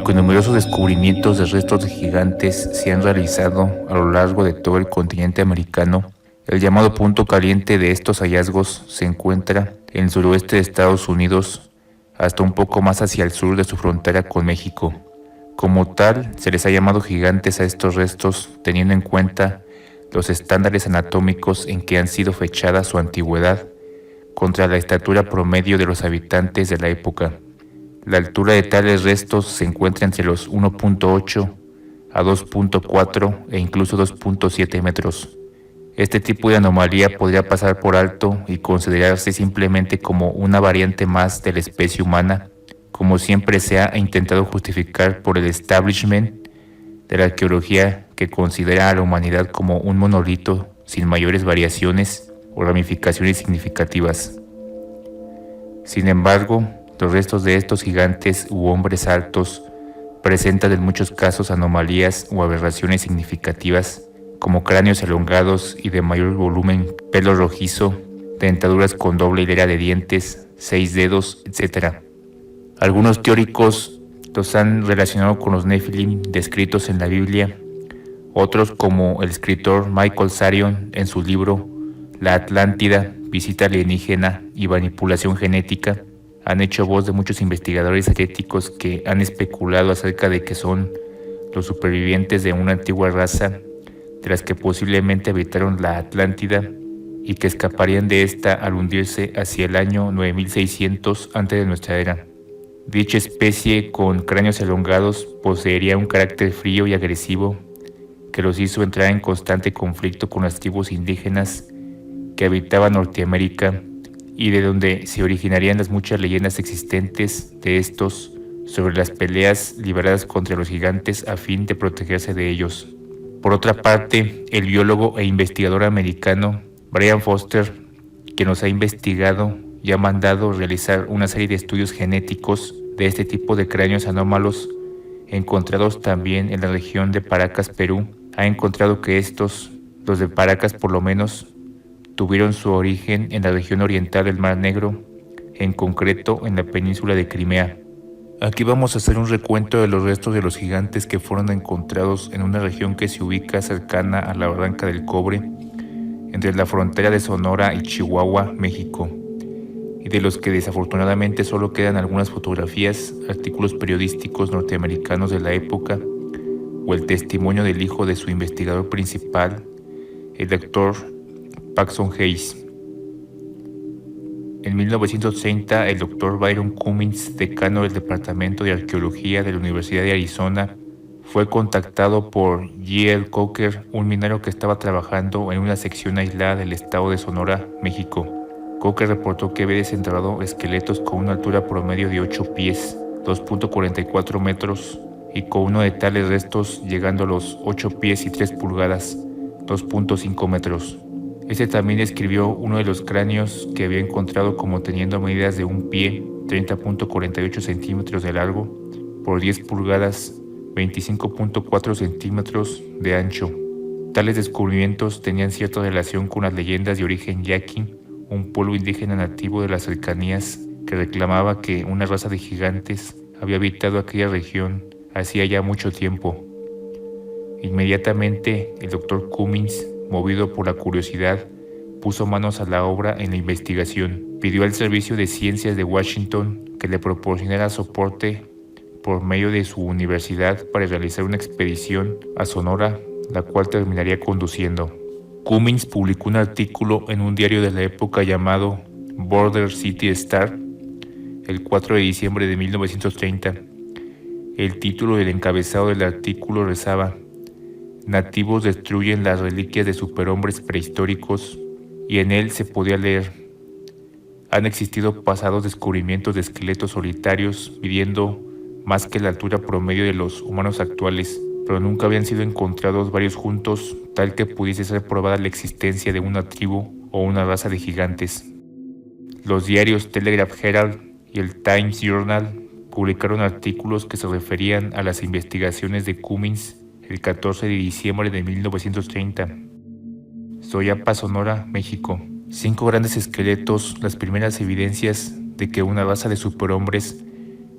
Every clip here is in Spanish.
Aunque numerosos descubrimientos de restos de gigantes se han realizado a lo largo de todo el continente americano, el llamado punto caliente de estos hallazgos se encuentra en el suroeste de Estados Unidos, hasta un poco más hacia el sur de su frontera con México. Como tal, se les ha llamado gigantes a estos restos teniendo en cuenta los estándares anatómicos en que han sido fechada su antigüedad contra la estatura promedio de los habitantes de la época. La altura de tales restos se encuentra entre los 1.8 a 2.4 e incluso 2.7 metros. Este tipo de anomalía podría pasar por alto y considerarse simplemente como una variante más de la especie humana, como siempre se ha intentado justificar por el establishment de la arqueología, que considera a la humanidad como un monolito sin mayores variaciones o ramificaciones significativas. Sin embargo, los restos de estos gigantes u hombres altos presentan en muchos casos anomalías o aberraciones significativas, como cráneos elongados y de mayor volumen, pelo rojizo, dentaduras con doble hilera de dientes, 6 dedos, etc. Algunos teóricos los han relacionado con los Nephilim descritos en la Biblia. Otros, como el escritor Michael Sarion en su libro La Atlántida, visita alienígena y manipulación genética, han hecho voz de muchos investigadores éticos que han especulado acerca de que son los supervivientes de una antigua raza de las que posiblemente habitaron la Atlántida y que escaparían de esta al hundirse hacia el año 9600 antes de nuestra era. Dicha especie con cráneos elongados poseería un carácter frío y agresivo que los hizo entrar en constante conflicto con las tribus indígenas que habitaban Norteamérica y de donde se originarían las muchas leyendas existentes de estos sobre las peleas libradas contra los gigantes a fin de protegerse de ellos. Por otra parte, el biólogo e investigador americano Brian Foster, que nos ha investigado y ha mandado realizar una serie de estudios genéticos de este tipo de cráneos anómalos encontrados también en la región de Paracas, Perú, ha encontrado que estos, los de Paracas por lo menos, tuvieron su origen en la región oriental del Mar Negro, en concreto en la península de Crimea. Aquí vamos a hacer un recuento de los restos de los gigantes que fueron encontrados en una región que se ubica cercana a la Barranca del Cobre, entre la frontera de Sonora y Chihuahua, México, y de los que desafortunadamente solo quedan algunas fotografías, artículos periodísticos norteamericanos de la época o el testimonio del hijo de su investigador principal, el doctor Paxton Hayes. En 1930, el Dr. Byron Cummings, decano del Departamento de Arqueología de la Universidad de Arizona, fue contactado por G.L. Coker, un minero que estaba trabajando en una sección aislada del estado de Sonora, México. Coker reportó que había desenterrado esqueletos con una altura promedio de 8 pies, 2.44 metros, y con uno de tales restos llegando a los 8 pies y 3 pulgadas, 2.5 metros. Este también describió uno de los cráneos que había encontrado como teniendo medidas de un pie, 30.48 centímetros de largo, por 10 pulgadas, 25.4 centímetros de ancho. Tales descubrimientos tenían cierta relación con las leyendas de origen yaqui, un pueblo indígena nativo de las cercanías que reclamaba que una raza de gigantes había habitado aquella región hacía ya mucho tiempo. Inmediatamente, el Dr. Cummings, movido por la curiosidad, puso manos a la obra en la investigación. Pidió al Servicio de Ciencias de Washington que le proporcionara soporte por medio de su universidad para realizar una expedición a Sonora, la cual terminaría conduciendo. Cummings publicó un artículo en un diario de la época llamado Border City Star el 4 de diciembre de 1930. El título del encabezado del artículo rezaba: "Nativos destruyen las reliquias de superhombres prehistóricos", y en él se podía leer: "Han existido pasados descubrimientos de esqueletos solitarios midiendo más que la altura promedio de los humanos actuales, pero nunca habían sido encontrados varios juntos, tal que pudiese ser probada la existencia de una tribu o una raza de gigantes". Los diarios Telegraph Herald y el Times Journal publicaron artículos que se referían a las investigaciones de Cummings el 14 de diciembre de 1930. Soyapa, Sonora, México. 5 grandes esqueletos, las primeras evidencias de que una raza de superhombres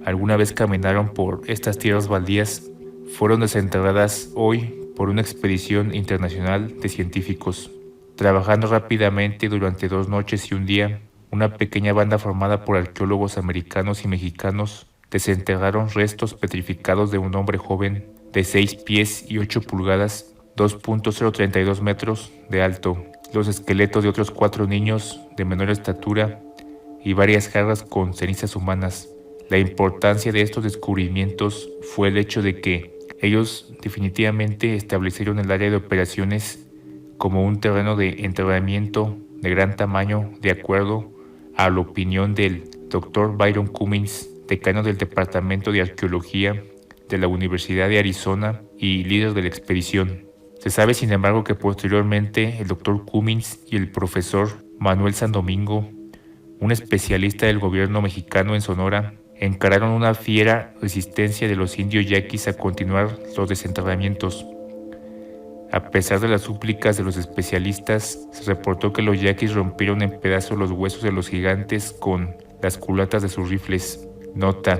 alguna vez caminaron por estas tierras baldías, fueron desenterradas hoy por una expedición internacional de científicos. Trabajando rápidamente durante 2 noches y un día, una pequeña banda formada por arqueólogos americanos y mexicanos desenterraron restos petrificados de un hombre joven de 6 pies y 8 pulgadas, 2.032 metros de alto, los esqueletos de otros 4 niños de menor estatura y varias jarras con cenizas humanas. La importancia de estos descubrimientos fue el hecho de que ellos definitivamente establecieron el área de operaciones como un terreno de enterramiento de gran tamaño, de acuerdo a la opinión del Dr. Byron Cummings, decano del Departamento de Arqueología de la Universidad de Arizona y líder de la expedición. Se sabe, sin embargo, que posteriormente el Dr. Cummings y el profesor Manuel San Domingo, un especialista del gobierno mexicano en Sonora, encararon una fiera resistencia de los indios yaquis a continuar los desenterramientos. A pesar de las súplicas de los especialistas, se reportó que los yaquis rompieron en pedazos los huesos de los gigantes con las culatas de sus rifles. Nota: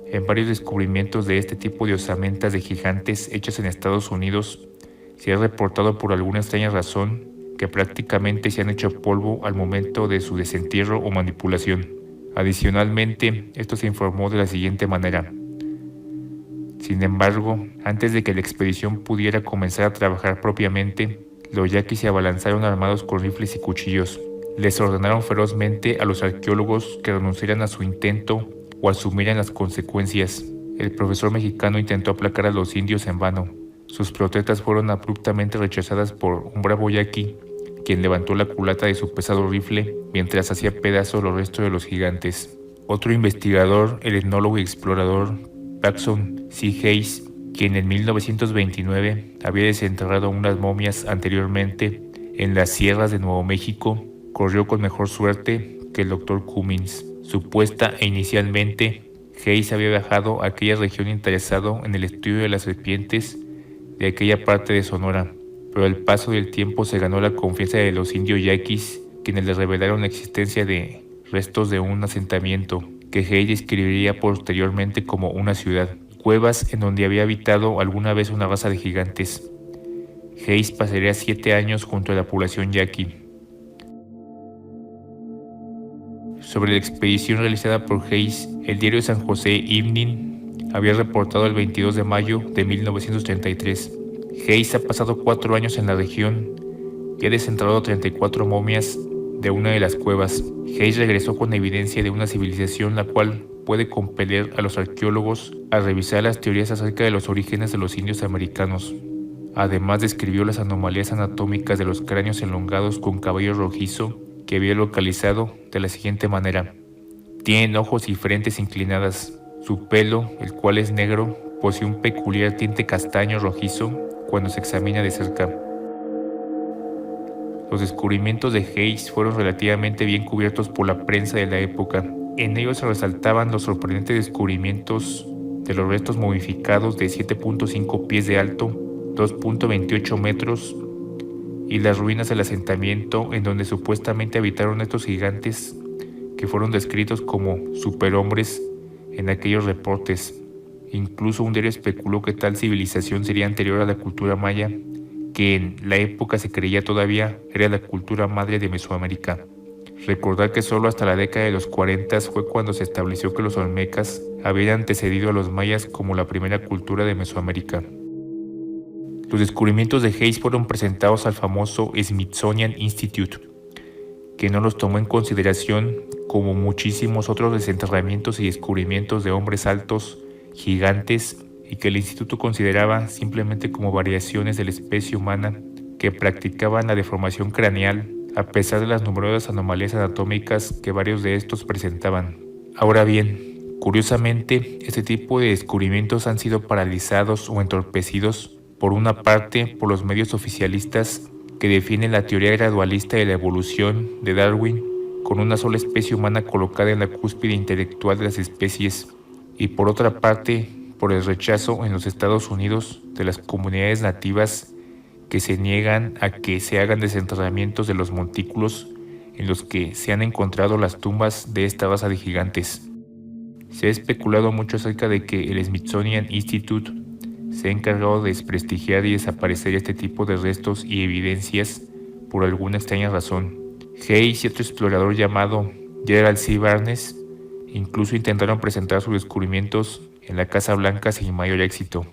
en varios descubrimientos de este tipo de osamentas de gigantes hechas en Estados Unidos, se ha reportado por alguna extraña razón que prácticamente se han hecho polvo al momento de su desentierro o manipulación. Adicionalmente, esto se informó de la siguiente manera. Sin embargo, antes de que la expedición pudiera comenzar a trabajar propiamente, los yaquis se abalanzaron armados con rifles y cuchillos. Les ordenaron ferozmente a los arqueólogos que renunciaran a su intento o asumieran las consecuencias. El profesor mexicano intentó aplacar a los indios en vano. Sus protestas fueron abruptamente rechazadas por un bravo yaqui, quien levantó la culata de su pesado rifle mientras hacía pedazos los restos de los gigantes. Otro investigador, el etnólogo y explorador Paxton C. Hayes, quien en 1929 había desenterrado unas momias anteriormente en las sierras de Nuevo México, corrió con mejor suerte que el Dr. Cummings. Supuesta e inicialmente, Hayes había viajado a aquella región interesado en el estudio de las serpientes de aquella parte de Sonora, pero al paso del tiempo se ganó la confianza de los indios yaquis, quienes le revelaron la existencia de restos de un asentamiento que Hayes describiría posteriormente como una ciudad, cuevas en donde había habitado alguna vez una raza de gigantes. Hayes pasaría 7 años junto a la población yaqui. Sobre la expedición realizada por Hayes, el diario San José Evening había reportado el 22 de mayo de 1933. Hayes ha pasado 4 años en la región y ha desenterrado 34 momias de una de las cuevas. Hayes regresó con evidencia de una civilización la cual puede compeler a los arqueólogos a revisar las teorías acerca de los orígenes de los indios americanos. Además, describió las anomalías anatómicas de los cráneos elongados con cabello rojizo que había localizado de la siguiente manera. Tienen ojos y frentes inclinadas. Su pelo, el cual es negro, posee un peculiar tinte castaño rojizo cuando se examina de cerca. Los descubrimientos de Hayes fueron relativamente bien cubiertos por la prensa de la época. En ellos se resaltaban los sorprendentes descubrimientos de los restos momificados de 7.5 pies de alto, 2.28 metros, y las ruinas del asentamiento en donde supuestamente habitaron estos gigantes que fueron descritos como superhombres en aquellos reportes. Incluso un diario especuló que tal civilización sería anterior a la cultura maya, que en la época se creía todavía era la cultura madre de Mesoamérica. Recordar que solo hasta la década de los 40 fue cuando se estableció que los olmecas habían antecedido a los mayas como la primera cultura de Mesoamérica. Los descubrimientos de Hayes fueron presentados al famoso Smithsonian Institute, que no los tomó en consideración como muchísimos otros desenterramientos y descubrimientos de hombres altos, gigantes, y que el instituto consideraba simplemente como variaciones de la especie humana que practicaban la deformación craneal a pesar de las numerosas anomalías anatómicas que varios de estos presentaban. Ahora bien, curiosamente, este tipo de descubrimientos han sido paralizados o entorpecidos, por una parte, por los medios oficialistas que defienden la teoría gradualista de la evolución de Darwin, con una sola especie humana colocada en la cúspide intelectual de las especies, y por otra parte, por el rechazo en los Estados Unidos de las comunidades nativas que se niegan a que se hagan desenterramientos de los montículos en los que se han encontrado las tumbas de esta raza de gigantes. Se ha especulado mucho acerca de que el Smithsonian Institute se ha encargado de desprestigiar y desaparecer este tipo de restos y evidencias por alguna extraña razón. Hayes y otro explorador llamado Gerald C. Barnes incluso intentaron presentar sus descubrimientos en la Casa Blanca sin mayor éxito.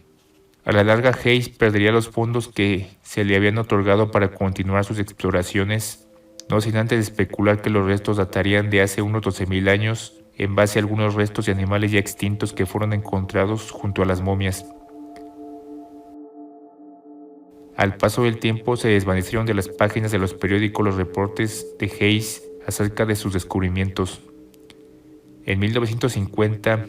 A la larga, Hayes perdería los fondos que se le habían otorgado para continuar sus exploraciones, no sin antes especular que los restos datarían de hace unos 12.000 años, en base a algunos restos de animales ya extintos que fueron encontrados junto a las momias. Al paso del tiempo se desvanecieron de las páginas de los periódicos los reportes de Hayes acerca de sus descubrimientos. En 1950,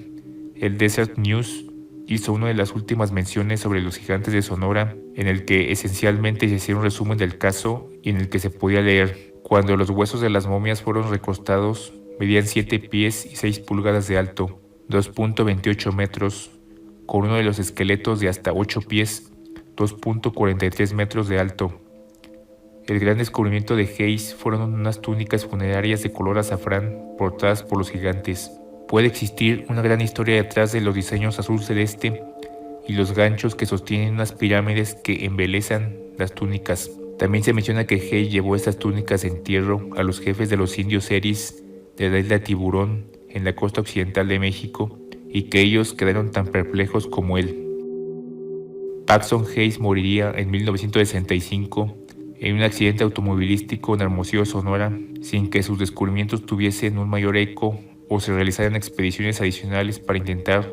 el Desert News hizo una de las últimas menciones sobre los gigantes de Sonora, en el que esencialmente se hacía un resumen del caso y en el que se podía leer: cuando los huesos de las momias fueron recostados, medían 7 pies y 6 pulgadas de alto, 2.28 metros, con uno de los esqueletos de hasta 8 pies, 2.43 metros de alto. El gran descubrimiento de Hayes fueron unas túnicas funerarias de color azafrán portadas por los gigantes. Puede existir una gran historia detrás de los diseños azul celeste y los ganchos que sostienen unas pirámides que embelezan las túnicas. También se menciona que Hayes llevó estas túnicas de entierro a los jefes de los indios Seris de la isla Tiburón en la costa occidental de México y que ellos quedaron tan perplejos como él. Paxton Hayes moriría en 1965 en un accidente automovilístico en Hermosillo, Sonora, sin que sus descubrimientos tuviesen un mayor eco o se realizaran expediciones adicionales para intentar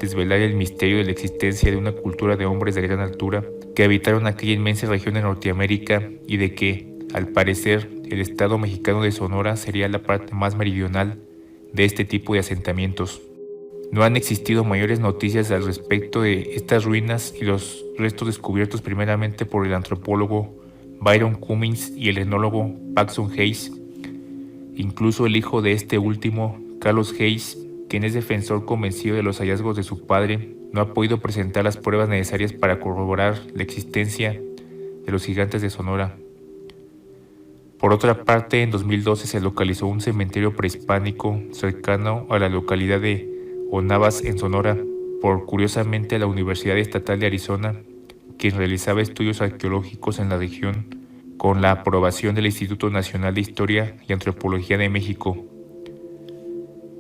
desvelar el misterio de la existencia de una cultura de hombres de gran altura que habitaron aquella inmensa región de Norteamérica y de que, al parecer, el estado mexicano de Sonora sería la parte más meridional de este tipo de asentamientos. No han existido mayores noticias al respecto de estas ruinas y los restos descubiertos primeramente por el antropólogo Byron Cummings y el etnólogo Paxton Hayes. Incluso el hijo de este último, Carlos Hayes, quien es defensor convencido de los hallazgos de su padre, no ha podido presentar las pruebas necesarias para corroborar la existencia de los gigantes de Sonora. Por otra parte, en 2012 se localizó un cementerio prehispánico cercano a la localidad de Onavas, en Sonora, por curiosamente la Universidad Estatal de Arizona, quien realizaba estudios arqueológicos en la región con la aprobación del Instituto Nacional de Historia y Antropología de México.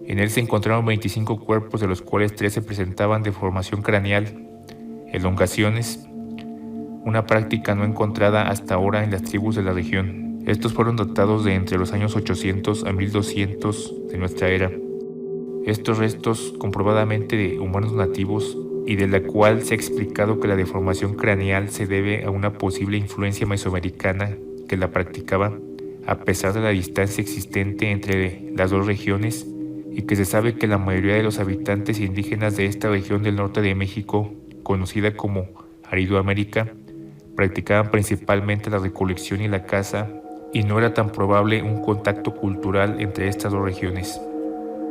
En él se encontraron 25 cuerpos, de los cuales 13 presentaban deformación craneal, elongaciones, una práctica no encontrada hasta ahora en las tribus de la región. Estos fueron datados de entre los años 800 a 1200 de nuestra era. Estos restos comprobadamente de humanos nativos y de la cual se ha explicado que la deformación craneal se debe a una posible influencia mesoamericana que la practicaba, a pesar de la distancia existente entre las dos regiones, y que se sabe que la mayoría de los habitantes indígenas de esta región del norte de México, conocida como Aridoamérica, practicaban principalmente la recolección y la caza, y no era tan probable un contacto cultural entre estas dos regiones.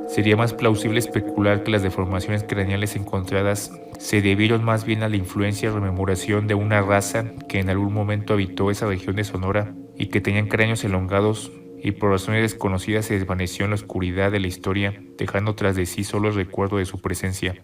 Sería más plausible especular que las deformaciones craneales encontradas se debieron más bien a la influencia y rememoración de una raza que en algún momento habitó esa región de Sonora y que tenían cráneos elongados y por razones desconocidas se desvaneció en la oscuridad de la historia, dejando tras de sí solo el recuerdo de su presencia.